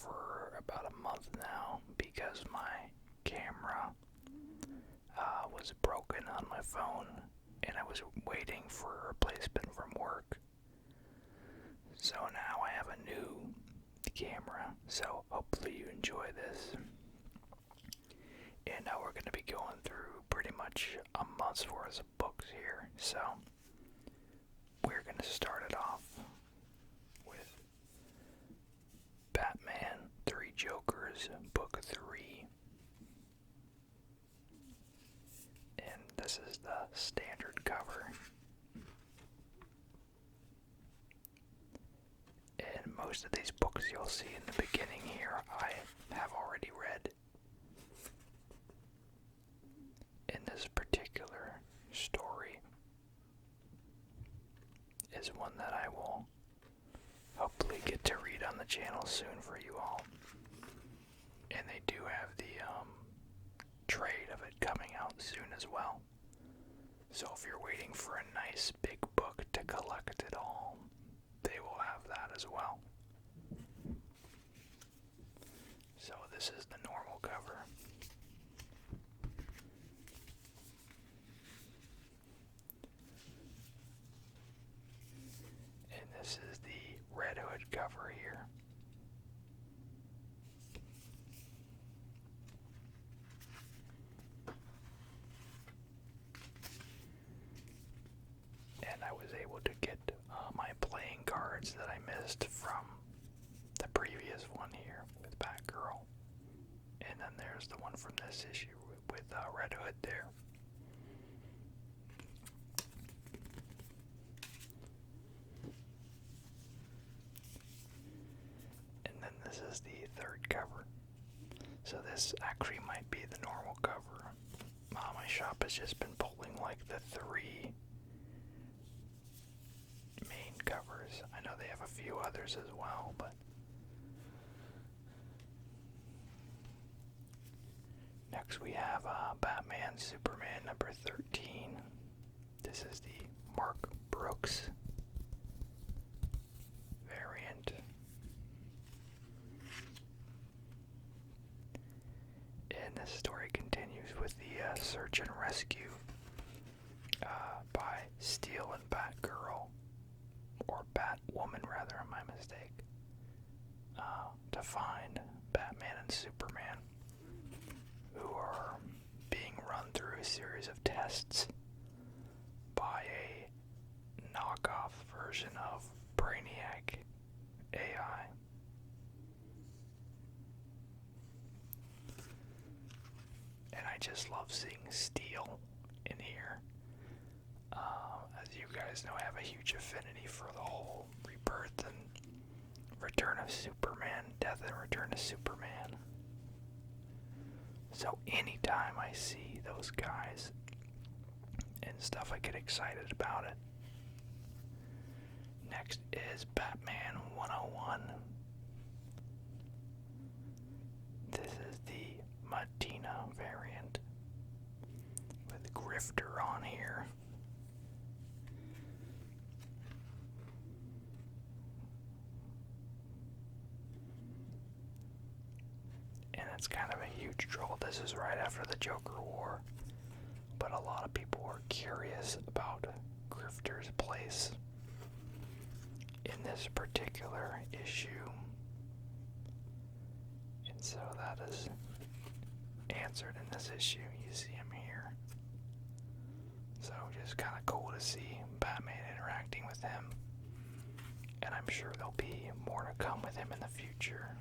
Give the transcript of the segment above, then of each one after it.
for about a month now because my camera was broken on my phone and I was waiting for a replacement from work. So now I have a new camera, so hopefully you enjoy this. And now we're going to be going through pretty much a month's worth of books here, so we're going to start it off with Batman, Three Jokers, Book 3. And this is the standard cover. And most of these books you'll see in the beginning here, I have already read. In this particular story is one that I will hopefully get to read on the channel soon for you all. And they do have the trade of it coming out soon as well. So if you're waiting for a nice big book to collect it all, they will have that as well. So this is the normal cover. And this is the Red Hood cover here. And I was able to get my playing cards that I missed from the previous one here with Batgirl. And then there's the one from this issue with Red Hood there. And then this is the third cover. So this actually might be the normal cover. My shop has just been pulling like the 3 main covers. I know they have a few others as well, but next we have Batman Superman number 13. This is the Mark Brooks variant. And this story continues with the search and rescue by Steel and Batgirl, or Batwoman rather, my mistake, to find Batman and Superman, who are being run through a series of tests by a knockoff version of Brainiac AI. And I just love seeing Steel in here. As you guys know, I have a huge affinity for the whole Rebirth and Return of Superman, Death and Return of Superman. So anytime I see those guys and stuff, I get excited about it. Next is Batman 101. This is the Medina variant with Grifter on here. And it's kind of a huge troll. This is right after the Joker War, but a lot of people were curious about Grifter's place in this particular issue. And so that is answered in this issue. You see him here. So just kind of cool to see Batman interacting with him. And I'm sure there'll be more to come with him in the future.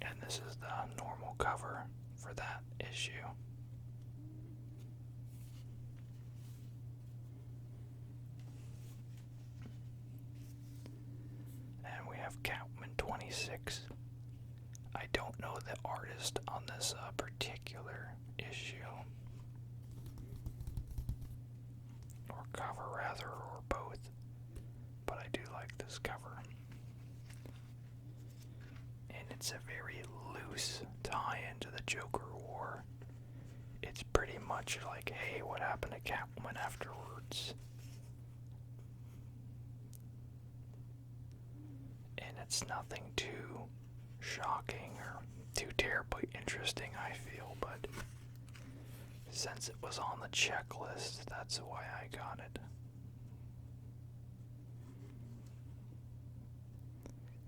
And this is the normal cover for that issue. And we have Catwoman 26. I don't know the artist on this particular issue. Or cover rather, or both. But I do like this cover. And it's a very loose tie-in to the Joker War. It's pretty much like, hey, what happened to Catwoman afterwards? it's nothing too shocking or too terribly interesting, I feel, but since it was on the checklist, that's why I got it.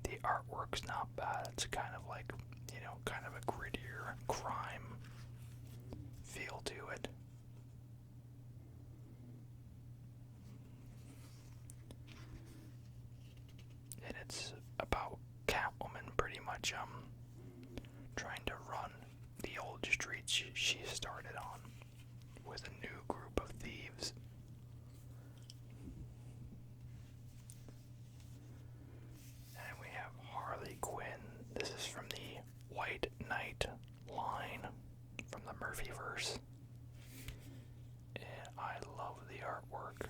The artwork's not bad. It's kind of like, kind of a grittier crime feel to it. And it's about Catwoman pretty much trying to run the old streets she started on with a new group of thieves. And we have Harley Quinn. This is from the White Knight line from the Murphyverse. And I love the artwork.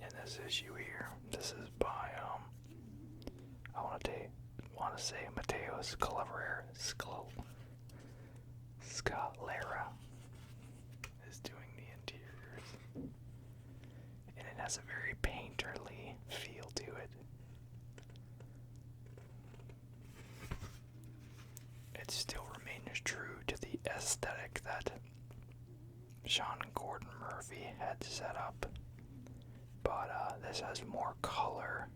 In this issue here, this is by I want to say Mateo Scalera is doing the interiors, and it has a very painterly feel to it. It still remains true to the aesthetic that Sean Gordon Murphy had set up, but this has more color,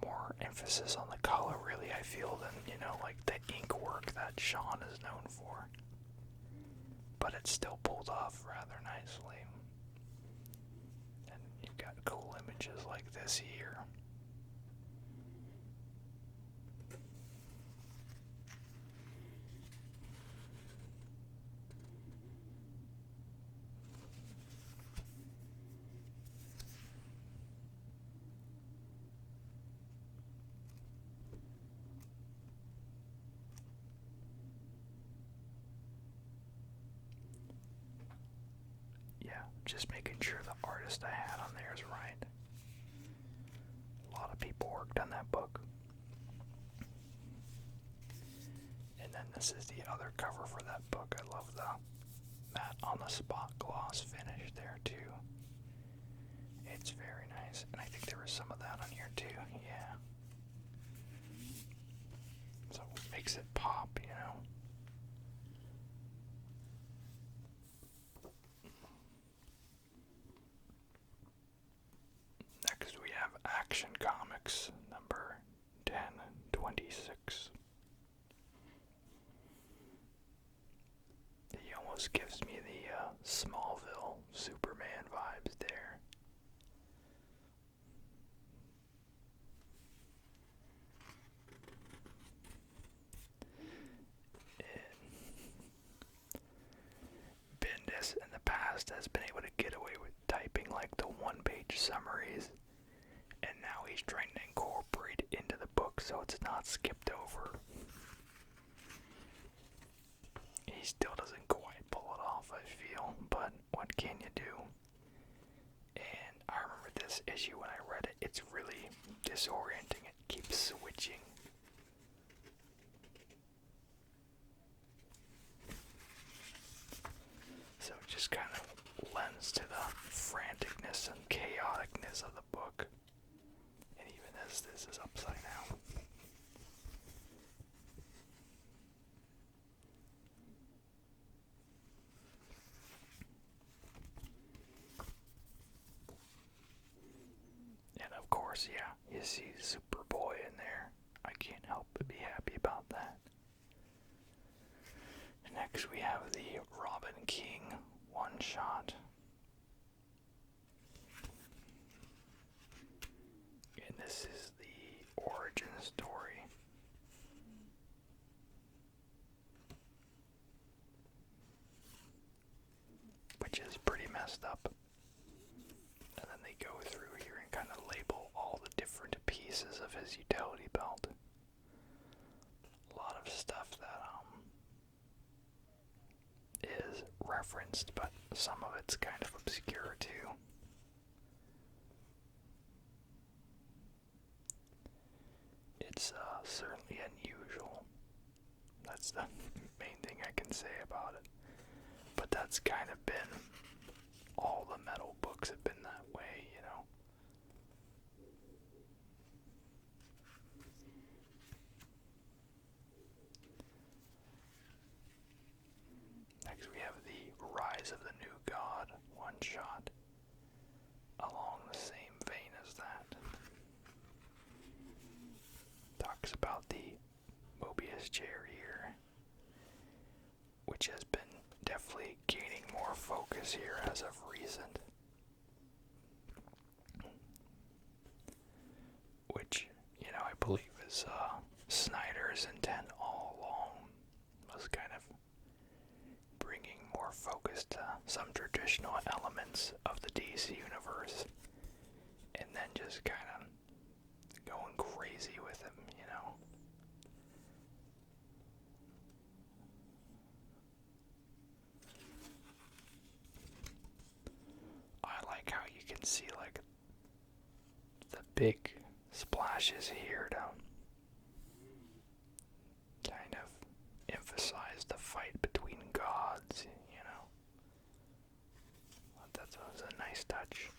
more emphasis on the color, really, I feel, than, like the ink work that Sean is known for. But it's still pulled off rather nicely. And you've got cool images like this here. Just making sure the artist I had on there is right. A lot of people worked on that book. And then this is the other cover for that book. I love the matte on the spot gloss finish there too. It's very nice. And I think there was some of that on here too. Yeah. So it makes it pop, Next we have Action Comics number 1026. He almost gives me the Smallville Superman vibes there. Bendis in the past has been able to get away with typing like the one-page summaries, and now he's trying to incorporate it into the book so it's not skipped over. He still doesn't quite pull it off, I feel, but what can you do? And I remember this issue when I read it, it's really disorienting. It keeps switching. So it just kind of lends to the franticness and chaoticness of the book. And even as this is upside down. And of course, yeah, you see Superboy in there. I can't help but be happy about that. Next we have the Robin King one-shot. And this is the origin story. Which is pretty messed up. And then they go through here and kind of label all the different pieces of his utility belt. A lot of stuff that is referenced, but some of it's kind of obscure too. It's certainly unusual. That's the main thing I can say about it. But that's kind of been, all the metal books have been that way, this chair here, which has been definitely gaining more focus here as of recent. Which, I believe is Snyder's intent all along, was kind of bringing more focus to some traditional elements of the DC universe, and then just kind of going crazy with him, I like how you can see, like, the big splashes here to kind of emphasize the fight between gods, That was a nice touch.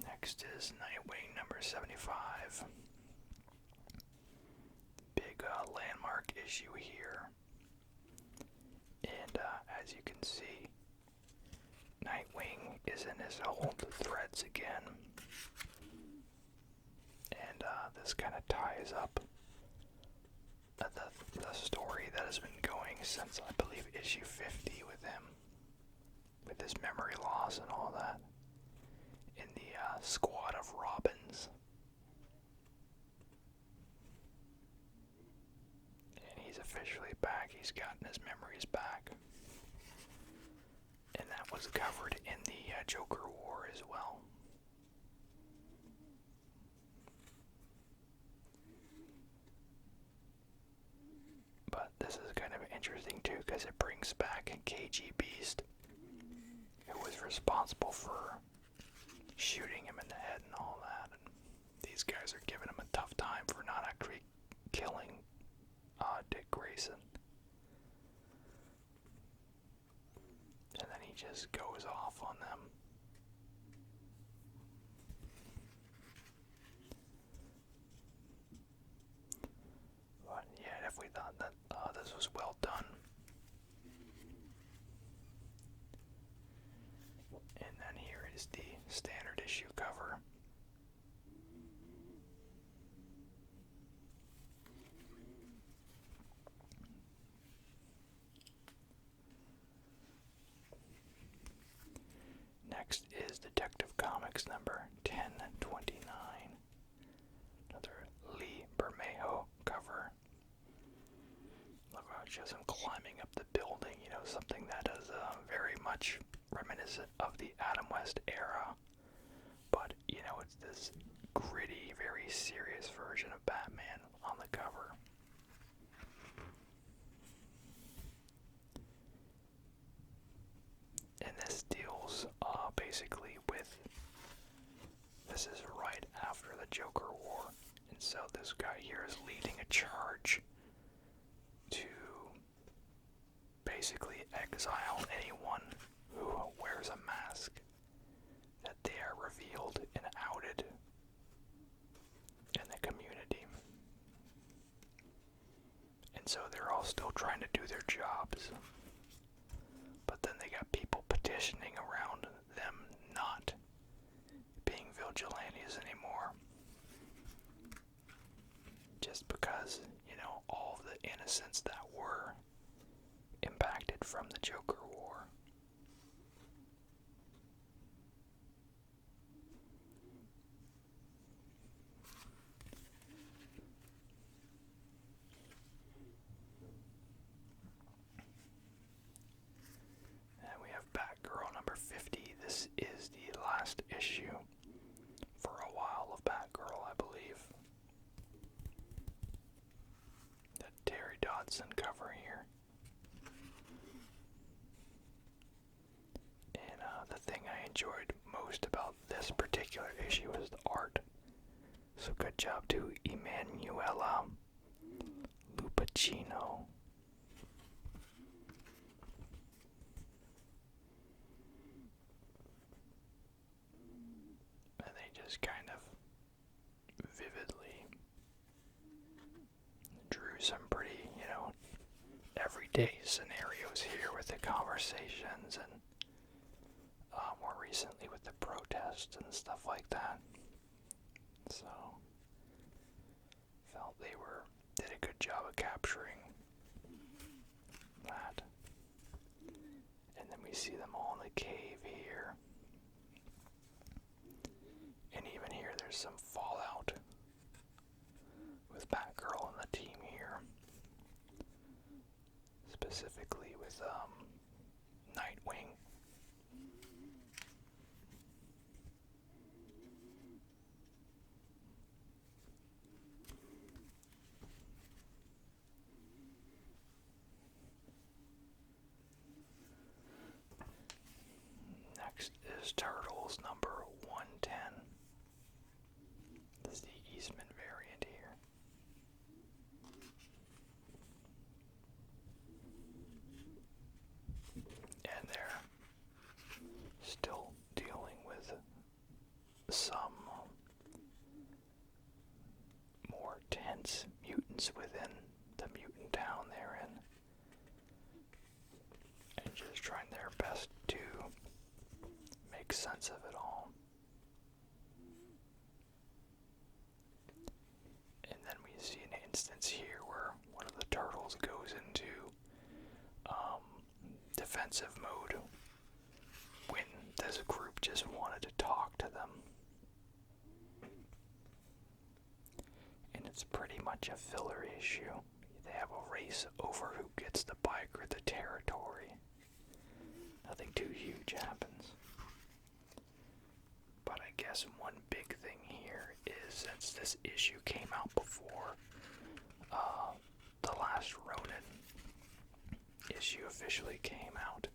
Next is Nightwing number 75. Big landmark issue here. And as you can see, Nightwing is in his old threads again. And this kind of ties up the story that has been going since, I believe, issue 50 with him. With his memory loss and all that. In the squad of Robins. And he's officially back. He's gotten his memories back. And that was covered in the Joker War as well. But this is kind of interesting too, because it brings back KG Beast, who was responsible for shooting him in the head and all that. And these guys are giving him a tough time for not actually killing Dick Grayson. And then he just goes off on them. But yeah, I definitely thought that this was well done. And then here is the standard issue cover. Next is Detective Comics number 1029. Another Lee Bermejo cover. Look how it shows him climbing up the building, something that is very much reminiscent of the Adam West era. But, it's this gritty, very serious version of Batman on the cover. And this deals basically with, this is right after the Joker War, and so this guy here is leading a charge to basically exile anyone who wears a mask, that they are revealed and outed in the community. And so they're all still trying to do their jobs. But then they got people petitioning around them not being vigilantes anymore. Just because, all of the innocents that were impacted from the Joker War. And we have Batgirl number 50. This is the last issue for a while of Batgirl, I believe. That Terry Dodson cover here. And the thing I enjoyed most about this particular issue is the art. So good job to Emanuela Lupacino. And they just kind of vividly drew some pretty, everyday scenarios here. conversations and more recently with the protests and stuff like that. So, felt they did a good job of capturing that. And then we see them all in the cave here. And even here there's some fallout with Batgirl and the team here. Specifically with Nightwing. Next is Turtles number 110. This is the Eastman variant here. And they're still dealing with some more tense mutants within the mutant town they're in. And just trying their best to make sense of it all. And then we see an instance here where one of the turtles goes into defensive mode when this group just wanted to talk to them. And it's pretty much a filler issue. They have a race over who gets the bike or the territory. Nothing too huge happens. But I guess one big thing here is, since this issue came out before the last Ronin issue officially came out,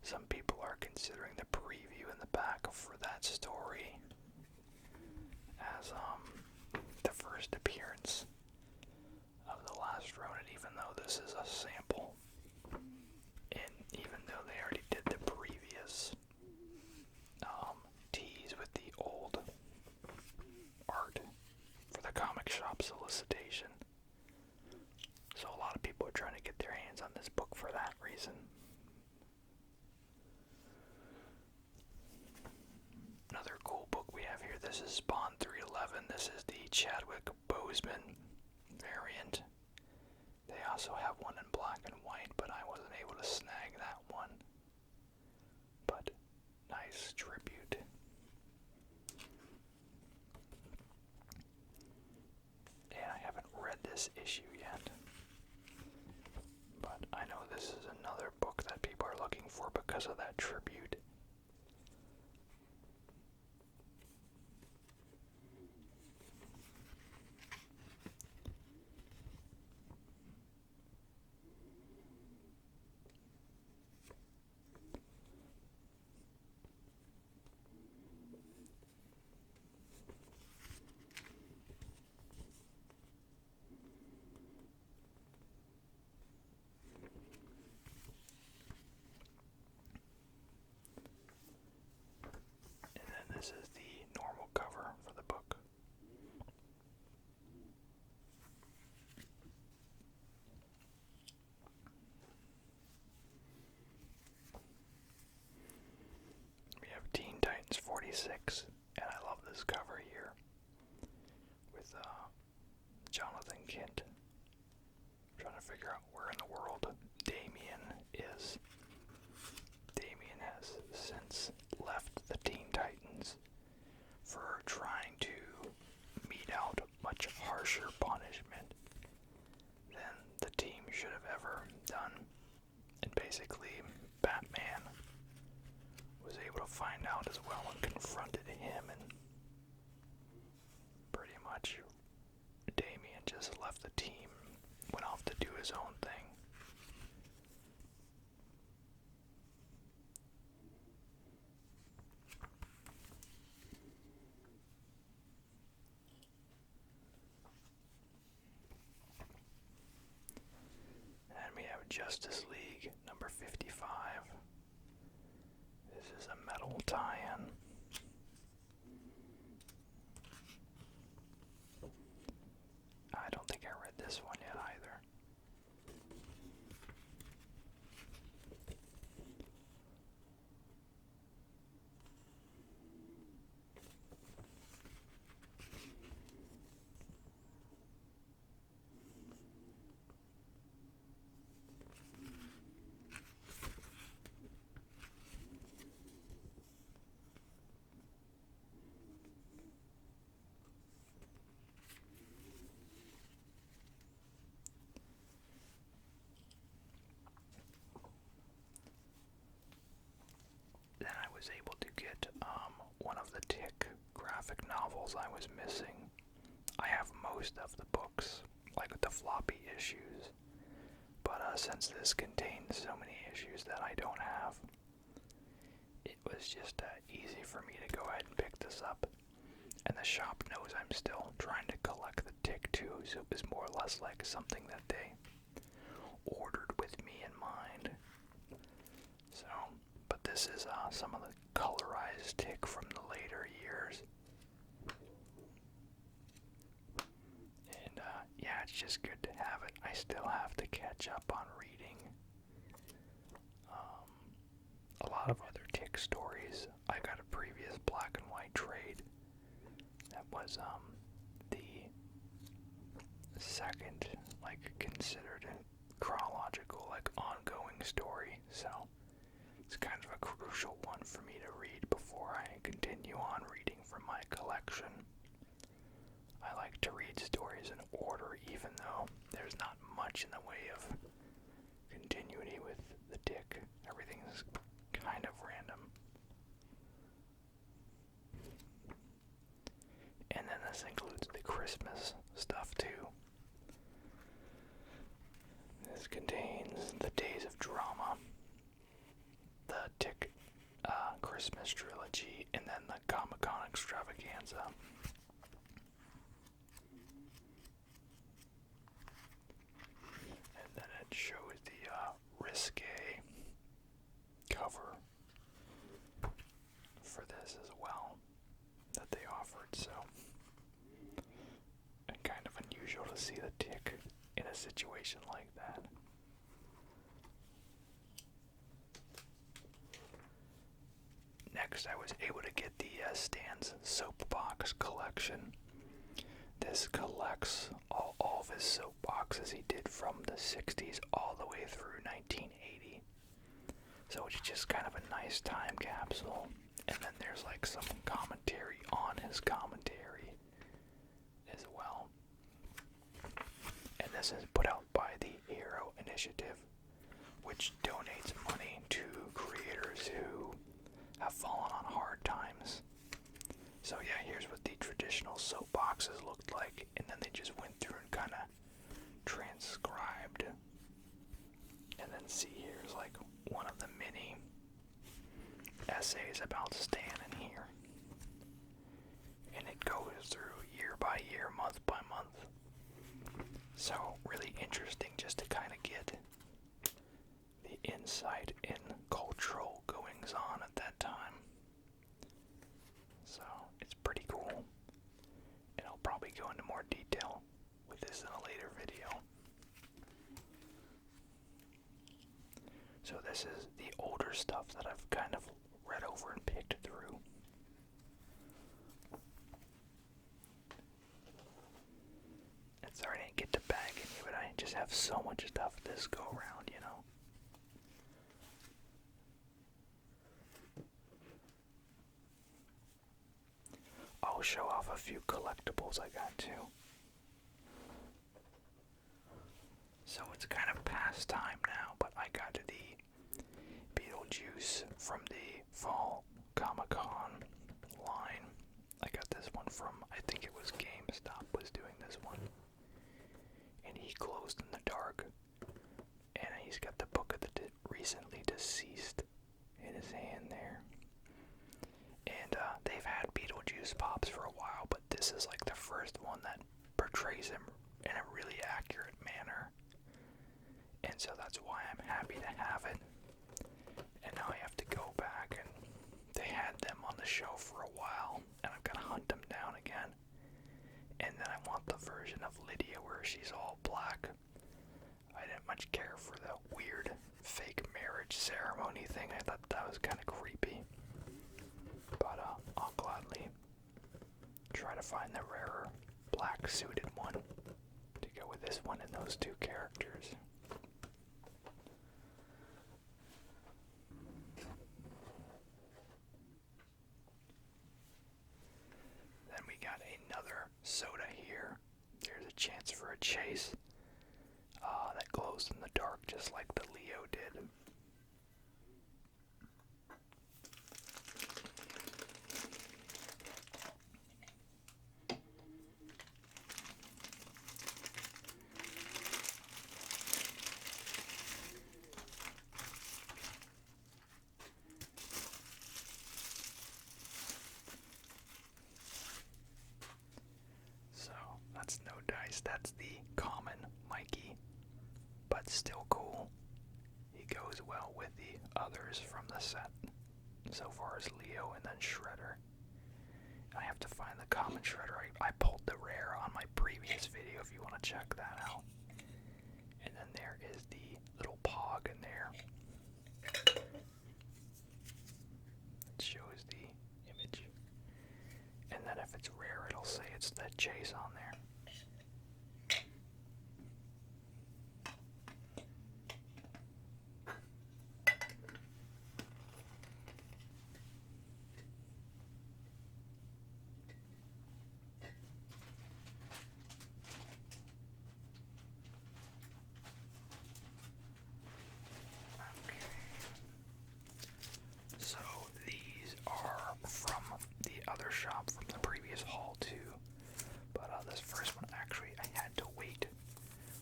some people are considering the preview in the back for that story as the first appearance of the last Ronin, even though this is a sample, and even though they already did the previous tease with the old art for the comic shop solicitation. So a lot of people are trying to get their hands on this book for that reason. Another cool book we have here, this is Spawn 311. This is the Chadwick Boseman variant. They also have one in black and white, but I wasn't able to snag that one. But nice tribute. And I haven't read this issue yet. But I know this is another book that people are looking for because of that tribute. This is the normal cover for the book. We have Teen Titans 46, and I love this cover here with Jonathan Kent. I'm trying to figure out where in the world Damian is. Damian has since left the Teen Titans for trying to mete out much harsher punishment than the team should have ever done. And basically, Batman was able to find out as well and confronted him, and pretty much Damian just left the team, went off to do his own thing. And we have Justice League number 55. This is a metal tie-in. I don't think I read this one yet either. graphic novels I was missing. I have most of the books, like with the floppy issues, but since this contains so many issues that I don't have, it was just easy for me to go ahead and pick this up. And the shop knows I'm still trying to collect the Tick too, so it was more or less like something that they ordered with me in mind. So, but this is some of the colorized Tick from the later years. And yeah, it's just good to have it. I still have to catch up on reading a lot of other Tick stories. I got a previous black and white trade that was the second, like, considered a chronological, like, ongoing story. So it's kind of a crucial one for me to read before I continue on reading from my collection. I like to read stories in order, even though there's not much in the way of continuity with the Tick. Everything is kind of random. And then this includes the Christmas stuff too. This contains the Days of Drama, the Tick Christmas trilogy, and then the Comic-Con extravaganza. And then it shows the risque cover for this as well that they offered, so and kind of unusual to see the Tick in a situation like that. Next, I was able to get the Stan's soapbox collection. This collects all of his soapboxes he did from the 60s all the way through 1980. So it's just kind of a nice time capsule. And then there's like some commentary on his commentary as well. And this is put out by the Hero Initiative, which donates money to creators who have fallen on hard times. So yeah, here's what the traditional soapboxes looked like, and then they just went through and kind of transcribed. And then see, here's like one of the mini essays about Stan in here. And it goes through year by year, month by month. So really interesting just to kind of get the insight in cultural goings on at that time. So it's pretty cool. And I'll probably go into more detail with this in a later video. So this is the older stuff that I've kind of read over and picked through. And sorry I didn't get to bag any, but I just have so much stuff this go around, you know. I'll show off a few collectibles I got too. So it's kind of past time now, but I got the Beetlejuice from the Fall Comic-Con line. I got this one from, I think it was GameStop was doing this one. And he closed in the dark. And he's got the Book of the Recently Deceased in his hand there. And they've had Beetlejuice pops for a while, but this is like the first one that portrays him in a really accurate manner. And so that's why I'm happy to have it. And now I have to go back, and they had them on the show for a while, and I've got to hunt them down again. And then I want the version of Lydia where she's all black. I didn't much care for the weird fake marriage ceremony thing. I thought that was kind of creepy. But I'll gladly try to find the rarer black suited one to go with this one and those two characters. Then we got another soda here. There's a chance for a chase that glows in the dark just like the Leo did. that's no dice. That's the common Mikey, but still cool. He goes well with the others from the set. So far as Leo and then Shredder. I have to find the common Shredder. I pulled the rare on my previous video if you want to check that out. And then there is the little Pog in there. It shows the image. And then if it's rare, it'll say it's the Chase on there. So these are from the other shop from the previous haul too, but this first one actually I had to wait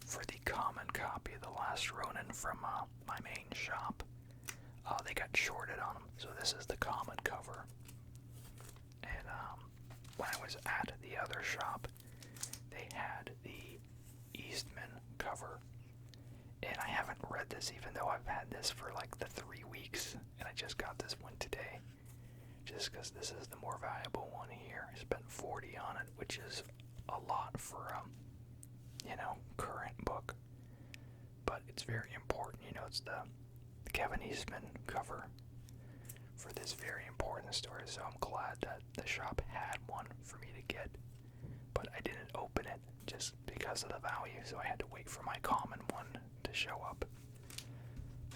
for the common copy of The Last Ronin from my main shop. They got shorted on them, so this is the common cover. And when I was at the other shop, they had the Eastman cover. And I haven't read this, even though I've had this for like the 3 weeks, and I just got this one today. Just because this is the more valuable one here. I spent $40 on it, which is a lot for, current book. But it's very important, it's the Kevin Eastman cover for this very important story, so I'm glad that the shop had one for me to get. But I didn't open it just because of the value, so I had to wait for my common one to show up.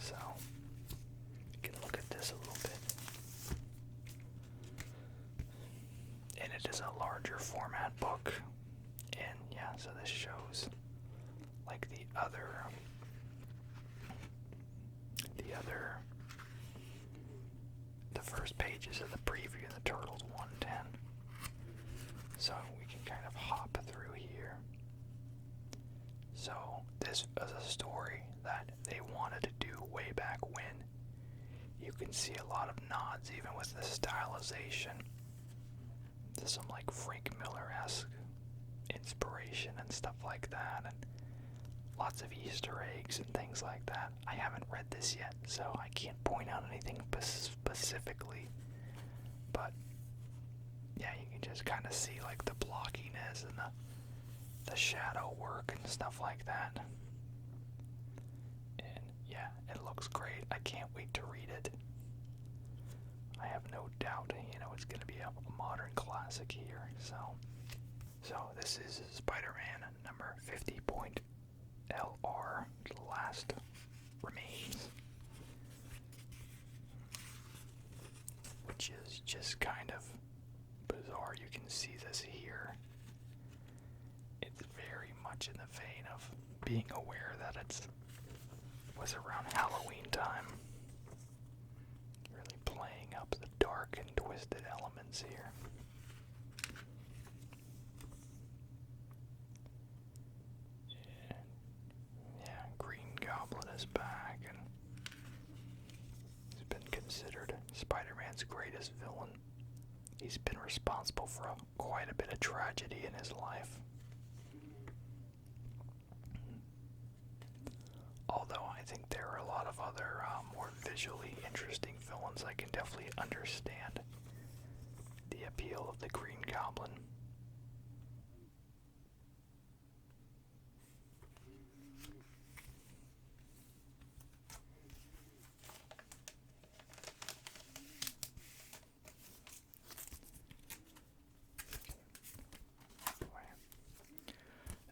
So, you can look at this a little bit. And it is a larger format book. And yeah, so this shows like the first pages of the preview in the Turtles 110. So we can kind of hop through here. So this is a story that they wanted to do way back when. You can see a lot of nods even with the stylization to some like Frank Miller-esque inspiration and stuff like that, and lots of Easter eggs and things like that. I haven't read this yet, so I can't point out anything specifically, but yeah, you can just kind of see like the blockiness and the shadow work and stuff like that. And yeah, it looks great. I can't wait to read it. I have no doubt, it's going to be a modern classic here. So this is Spider-Man number 50.LR, The Last Remains, which is just kind of bizarre. You can see this here. It's very much in the vein of being aware that it was around Halloween time. Really playing up the dark and twisted elements here. Yeah, Green Goblin is back, and he's been considered Spider-Man's greatest villain. He's been responsible for quite a bit of tragedy in his life. Although I think there are a lot of other more visually interesting villains, I can definitely understand the appeal of the Green Goblin.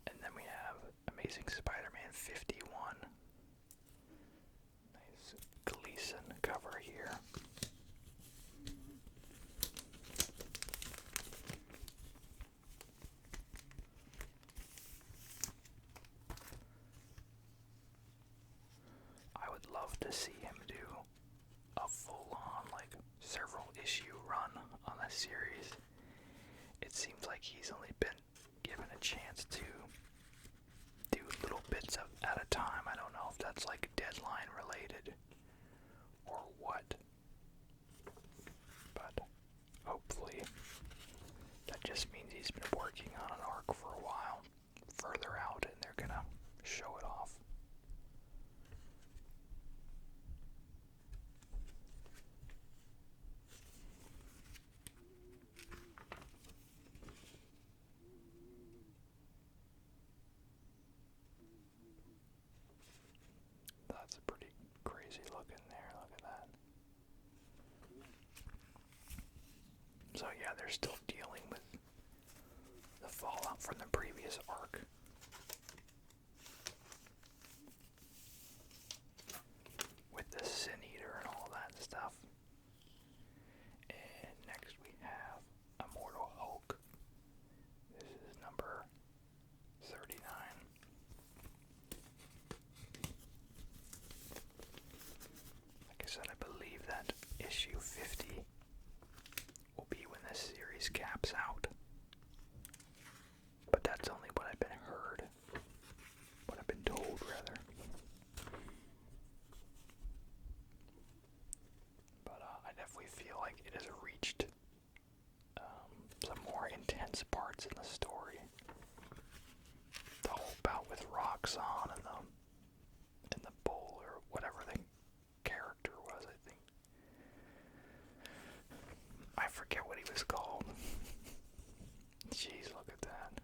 And then we have Amazing Spider-Man 51. Nice Gleason cover here. I would love to see him do a full-on, like, several issue run on the series. It seems like he's only been given a chance to do little bits at a time. I don't know if that's like deadline related or what, but hopefully that just means he's been working on an arc for a while. So yeah, they're still dealing with the fallout from the previous arc. With the Sin Eater and all that stuff. And next we have Immortal Hulk. This is number 39. Like I said, I believe that issue 50 will be when this series caps out. But that's only what I've been heard. What I've been told, rather. But I definitely feel like it has reached some more intense parts in the story. The whole bout with Roxxon and the bull, or whatever the character was, I think. I forget what he was called. Jeez, look at that.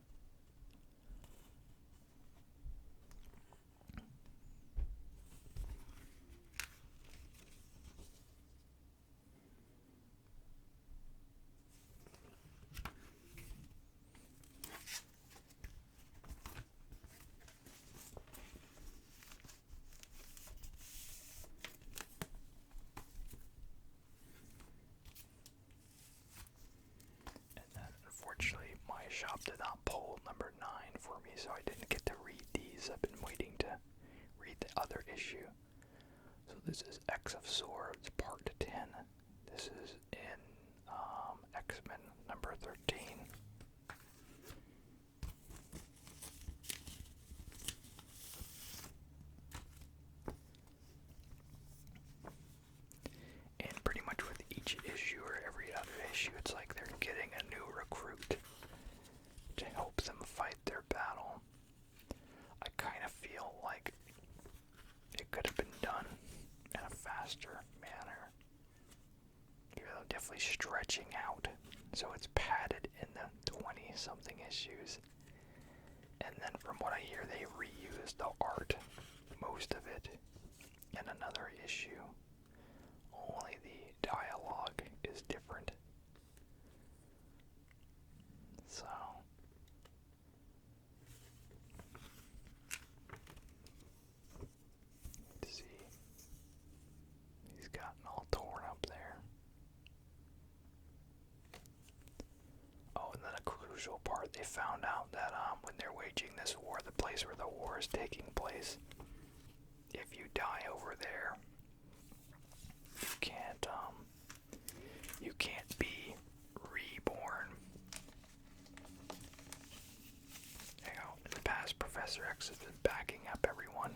Unfortunately, my shop did not pull number 9 for me, so I didn't get to read these. I've been waiting to read the other issue. So this is X of Swords, part 10. This is in X-Men number 13. And pretty much with each issue or every other issue, it's like they're getting a new recruit to help them fight their battle. I kind of feel like it could have been done in a faster manner. You're definitely stretching out, so it's padded in the 20-something issues. And then from what I hear, they reused the art, most of it, in another issue. Only the dialogue is different. So, let's see. He's gotten all torn up there. Oh, and then a crucial part, they found out that when they're waging this war, the place where the war is taking place, if you die over there, you can't be reborn. You know, in the past, Professor X has been backing up everyone.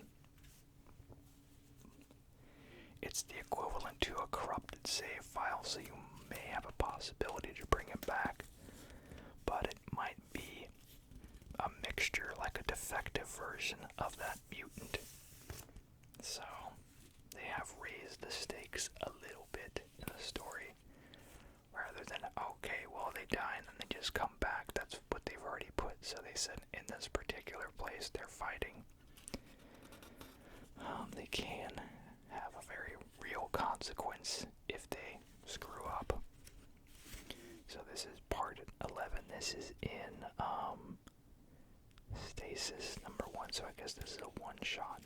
It's the equivalent to a corrupted save file, so you may have a possibility to bring him back, but it might be a mixture, like a defective version of that mutant. So, they have raised the stakes a little bit in the story, rather than, okay, well, they die and then they just come back. That's what they've already put. So they said in this particular place they're fighting, they can have a very real consequence if they screw up. So this is part 11. This is in Stasis number 1, so I guess this is a one-shot.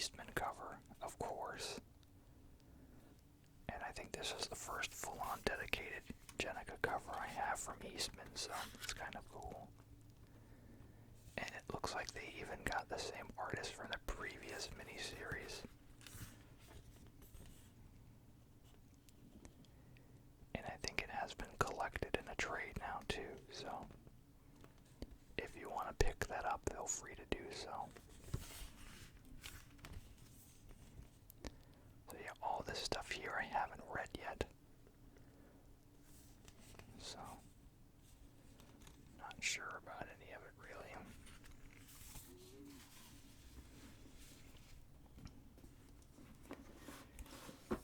Eastman cover, of course. And I think this is the first full-on dedicated Jenica cover I have from Eastman, so it's kind of cool. And it looks like they even got the same artist from the previous miniseries. And I think it has been collected in a trade now too, so if you want to pick that up, feel free to do so. So yeah, all this stuff here I haven't read yet. So, not sure about any of it really.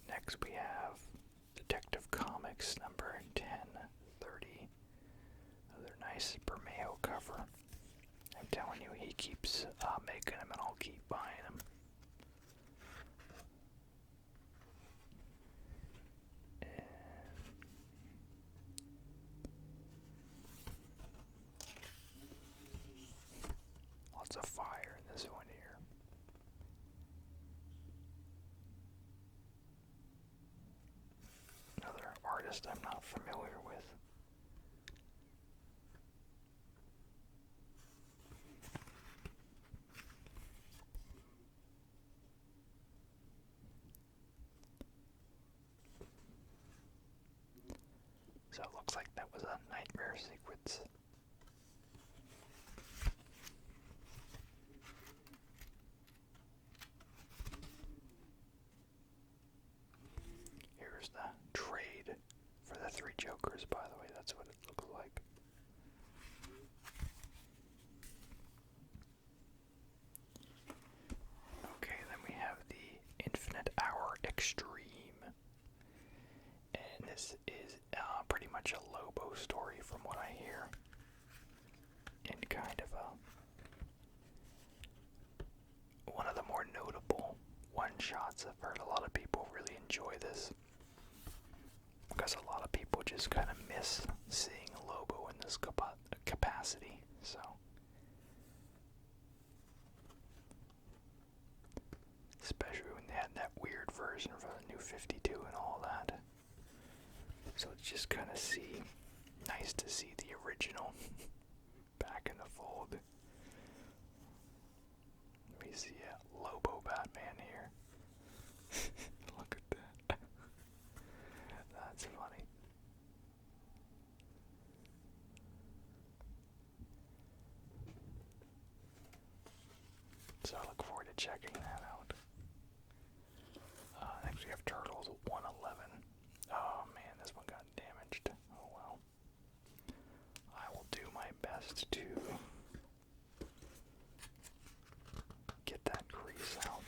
Next we have Detective Comics number 1030. Another nice Bermejo cover. I'm telling you, he keeps making them and I'll keep buying them. Lots of fire in this one here. Another artist I'm not familiar with. So it looks like that was a nightmare sequence. Here's the trade for the three Jokers, by the way. That's what it looks like. Okay, then we have the Infinite Hour Extreme. And this is pretty much a Lobo story from what I hear. And kind of one of the more notable one-shots. I've heard a lot of people really enjoy this. Because a lot of people just kind of miss seeing Lobo in this capacity, so. Especially when they had that weird version for the new 52 and all that. So it's just kind of nice to see the original back in the fold. We see a Lobo Batman here. Look at that. That's funny. So I look forward to checking that out. Next we have Turtles 111. Oh man, this one got damaged. Oh well. I will do my best to get that crease out.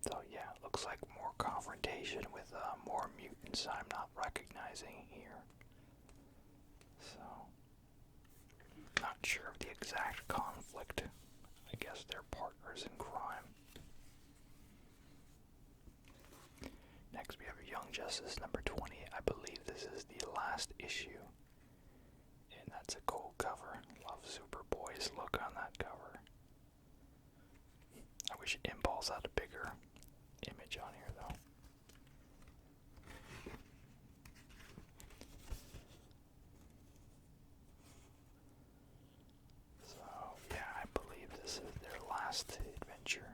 So yeah, it looks like more confrontation with more mutants I'm not recognizing here. So, not sure of the exact conflict. I guess they're partners in crime. Next we have Young Justice number 20. I believe this is the last issue. And that's a cool cover. Love Superboy's look on that cover. I wish Impulse had a bigger image on here though. So yeah, I believe this is their last adventure.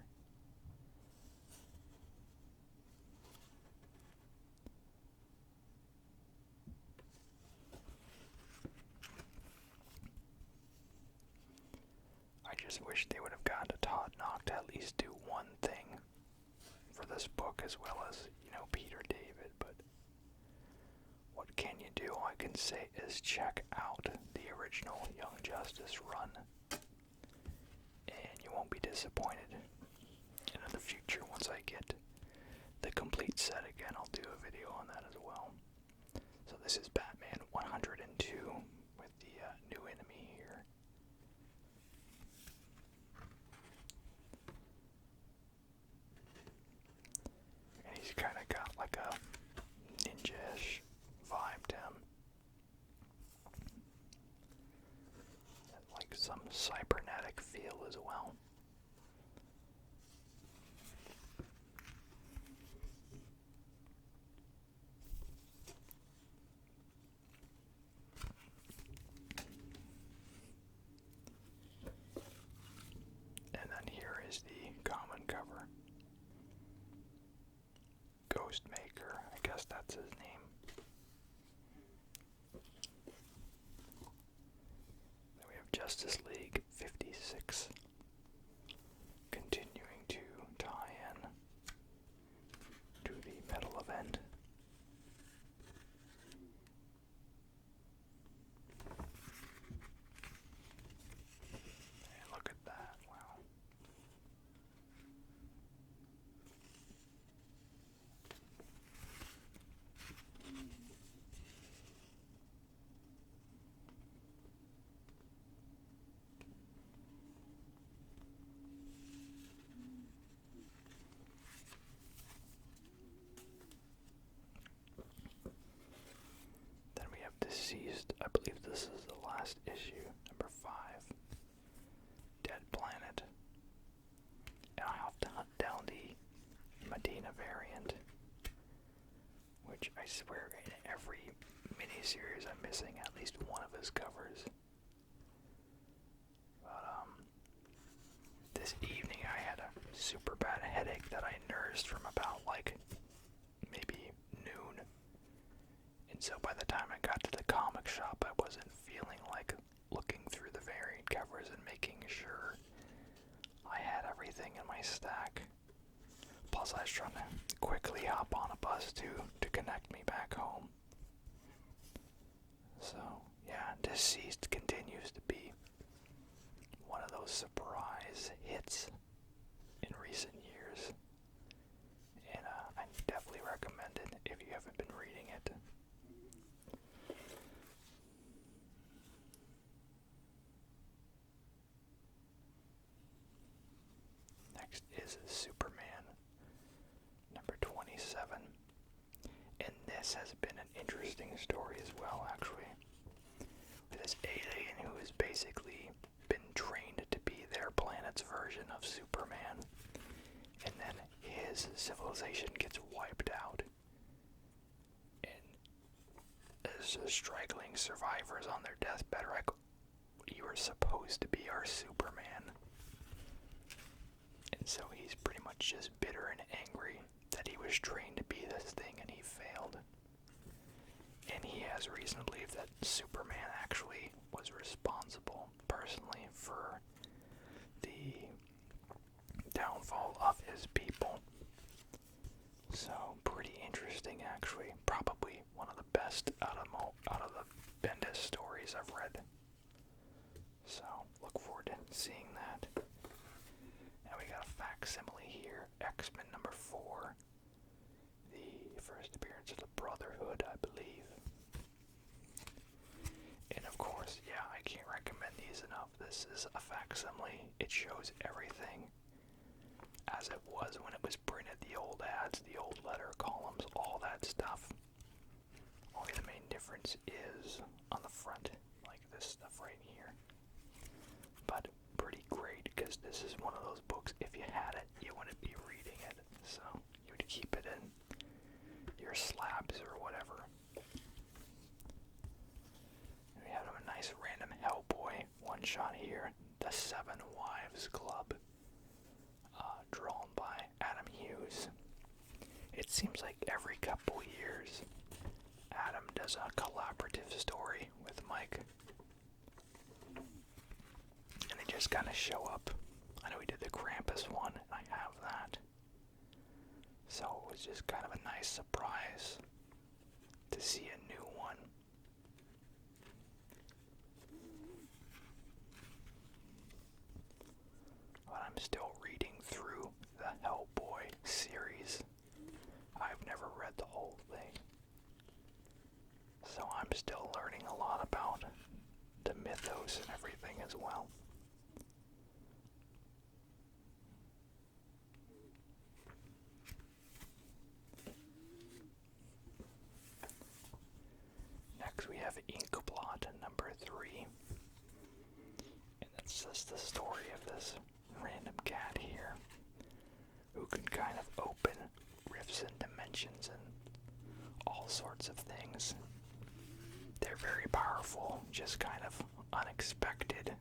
I just wish they would have gone to Todd Knock to at least do one thing for this book as well as, Peter David, but what can you do? All I can say is check out the original Young Justice run, and you won't be disappointed. And in the future, once I get the complete set again, I'll do a video on that as well. So this is Batman 102 with the new enemy here. cybernetic feel as well. And then here is the common cover. Ghostmaker, I guess that's his name. Then we have Justice League 56, continuing to tie in to the metal event. And look at that, wow. Then we have Deceased. I believe this is the last issue, number 5. Dead Planet. And I have to hunt down the Medina variant, which I swear in every miniseries I'm missing at least one of his covers. But this evening I had a super bad headache that I nursed from about like maybe noon. And so by the time I got to the comic shop, I wasn't feeling like looking through the variant covers and making sure I had everything in my stack. Plus I was trying to quickly hop on a bus to connect me back home. So, yeah, Deceased continues to be one of those surprise hits in recent years. And I definitely recommend it if you haven't been reading it. Next is Superman, number 27. And this has been an interesting story as well, actually. With this alien who has basically been trained to be their planet's version of Superman. And then his civilization gets wiped out. And as the struggling survivors on their deathbed are like, you were supposed to be our Superman. And so he's pretty much just bitter and angry that he was trained to be this thing and he failed. And he has reason to believe that Superman actually was responsible personally for the downfall of his people. So pretty interesting, actually. Probably one of the best out of the Bendis stories I've read. So look forward to seeing that. And we got a facsimile here, X-Men number 4. The first appearance of the Brotherhood, I believe. And of course, yeah, I can't recommend these enough. This is a facsimile. It shows everything as it was when it was printed. The old ads, the old letter columns, all that stuff. Only the main difference is on the front, like this stuff right here. But pretty great, because this is one of those books, if you had it, you wouldn't be reading it. So you would keep it in your slabs or whatever. And we have a nice random Hellboy one-shot here, The Seven Wives Club, drawn by Adam Hughes. It seems like every couple years, Adam does a collaborative story with Mike. And they just kind of show up. I know we did the Krampus one, and I have that. So it was just kind of a nice surprise to see a new one. But I'm still reading through the Hellboy series. I've never read the whole thing. So I'm still learning a lot about the mythos and everything as well. Next we have Inkblot number 3. And that's This is the story of this random cat here who can kind of open rifts and dimensions and all sorts of things. They're very powerful, just kind of unexpected.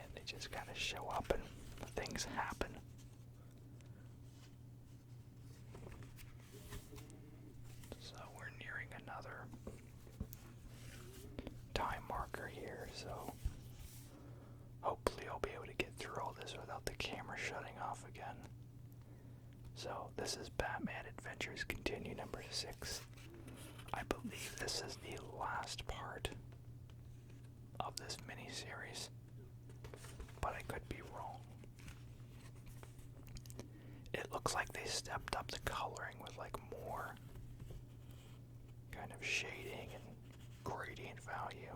And they just kind of show up and things happen. So we're nearing another time marker here, so hopefully I'll be able to get through all this without the camera shutting off again. So this is Batman Adventures Continue number 6. I believe this is the last part of this mini-series, but I could be wrong. It looks like they stepped up the coloring with like more kind of shading and gradient value.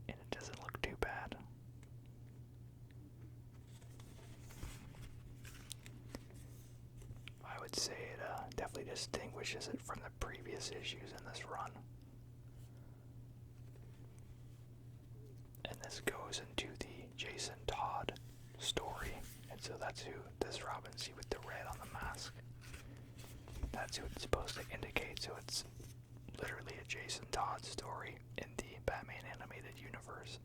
And it doesn't look too bad. I would say it definitely distinguishes it from the previous issues in this run. And this goes into the Jason Todd story. And so that's who this Robin see with the red on the mask. That's who it's supposed to indicate. So it's literally a Jason Todd story in the Batman animated universe.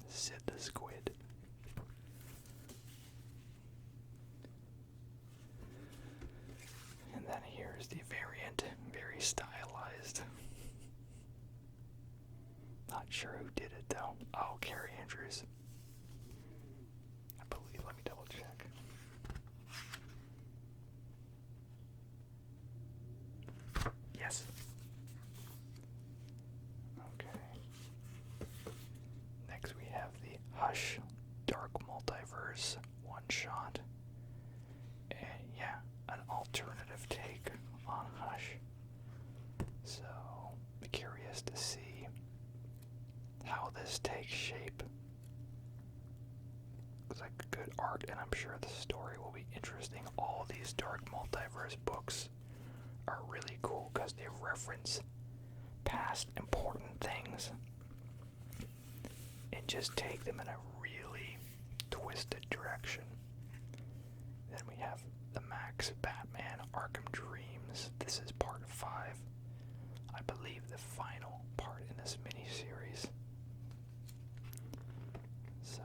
Sid the Squid. And then here's the variant, very stylized. Not sure who did it though. Oh, Carrie Andrews. I believe, let me double check. Yes. Okay. Next we have the Hush Dark Multiverse one-shot. And yeah, an alternative take on Hush. So, I'm curious to see how this takes shape. Looks like good art, and I'm sure the story will be interesting. All these Dark Multiverse books are really cool because they reference past important things and just take them in a really twisted direction. Then we have the Max Batman Arkham Dreams. This is part 5. I believe the final part in this mini-series. So,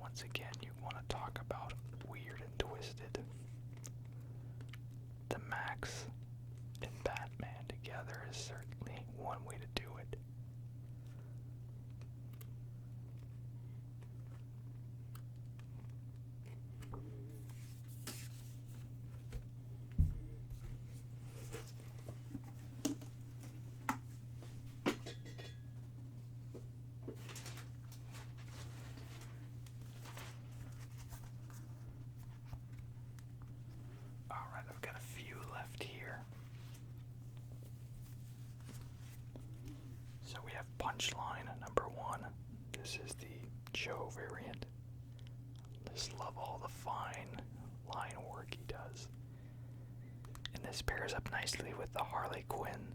once again, you want to talk about weird and twisted. The Max and Batman together is certainly one way to do it. Alright, I've got a few left here. So we have Punchline number 1. This is the Joe variant. Just love all the fine line work he does. And this pairs up nicely with the Harley Quinn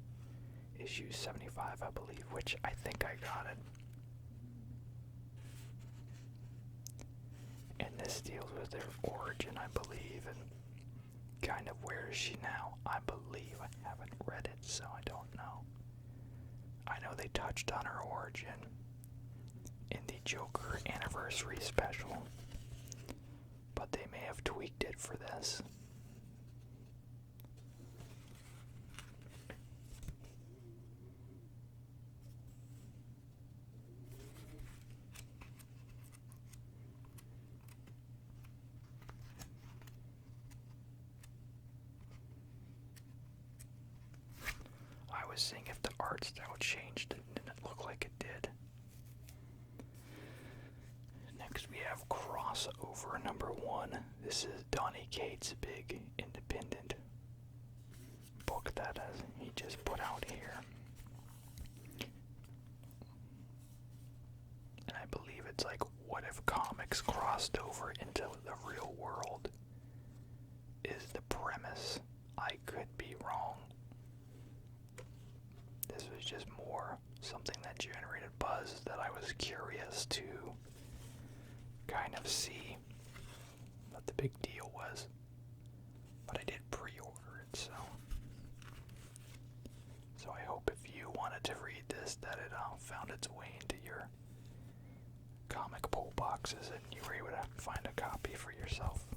issue 75, I believe, which I think I got it. And this deals with their origin, I believe, and kind of where is she now? I believe. I haven't read it, so I don't know. I know they touched on her origin in the Joker Anniversary Special, but they may have tweaked it for this. I was seeing if the art style changed, and it didn't look like it did. Next we have Crossover number 1. This is Donny Cates' big independent book that he just put out here. And I believe it's like, what if comics crossed over into the real world is the premise. I could be was curious to kind of see what the big deal was. But I did pre-order it, so I hope if you wanted to read this that it found its way into your comic pull boxes and you were able to find a copy for yourself.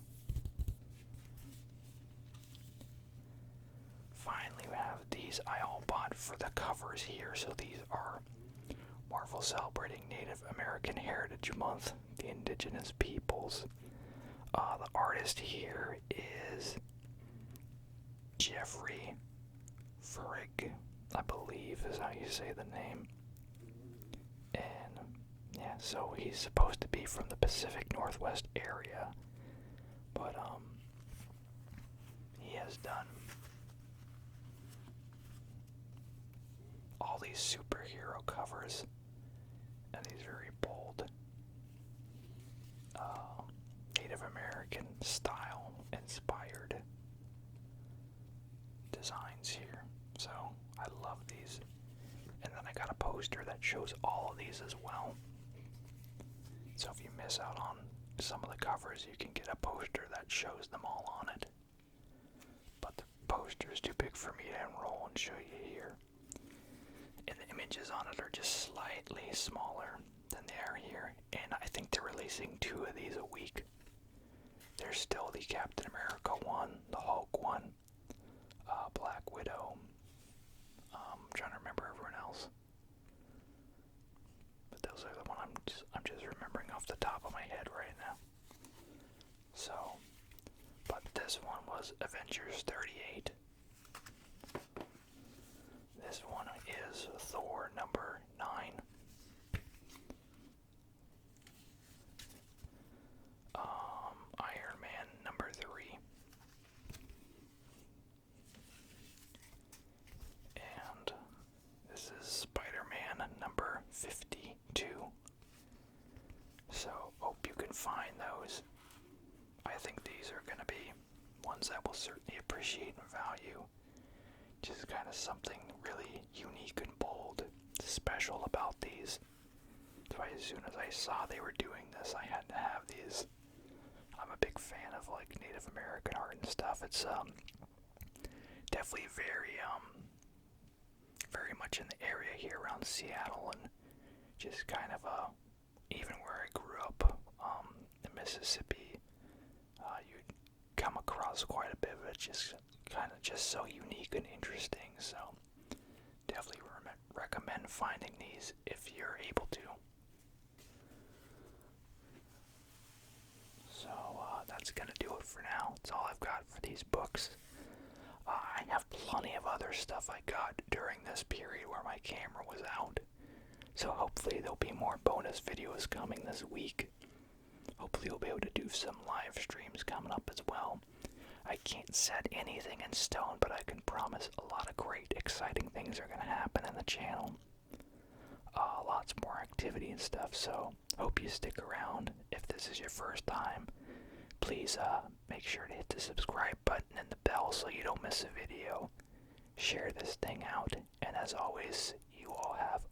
Finally, we have these I all bought for the covers here. So these are Marvel celebrating Native American Heritage Month, the Indigenous peoples. The artist here is Jeffrey Frigg, I believe is how you say the name. And yeah, so he's supposed to be from the Pacific Northwest area, but he has done all these superhero covers and these very bold Native American style inspired designs here. So I love these. And then I got a poster that shows all of these as well. So if you miss out on some of the covers, you can get a poster that shows them all on it. But the poster is too big for me to unroll and show you here. And the images on it are just slightly smaller than they are here. And I think they're releasing 2 of these a week. There's still the Captain America one, the Hulk one, Black Widow. I'm trying to remember everyone else. But those are the one I'm just remembering off the top of my head right now. So, but this one was Avengers 38. This one is Thor number 9. Iron Man number 3. And this is Spider-Man number 52. So, hope you can find those. I think these are going to be ones that will certainly appreciate and value. Just kind of something really unique and bold, special about these. So as soon as I saw they were doing this, I had to have these. I'm a big fan of like Native American art and stuff. It's definitely very much in the area here around Seattle, and just kind of even where I grew up in Mississippi, you'd come across quite a bit of it. Just kind of just so unique and interesting. So definitely recommend finding these if you're able to. So that's gonna do it for now. That's all I've got for these books. I have plenty of other stuff I got during this period where my camera was out. So hopefully there'll be more bonus videos coming this week. Hopefully we'll be able to do some live streams coming up as well. I can't set anything in stone, but I can promise a lot of great, exciting things are going to happen in the channel. Lots more activity and stuff, so hope you stick around. If this is your first time, please make sure to hit the subscribe button and the bell so you don't miss a video. Share this thing out, and as always, you all have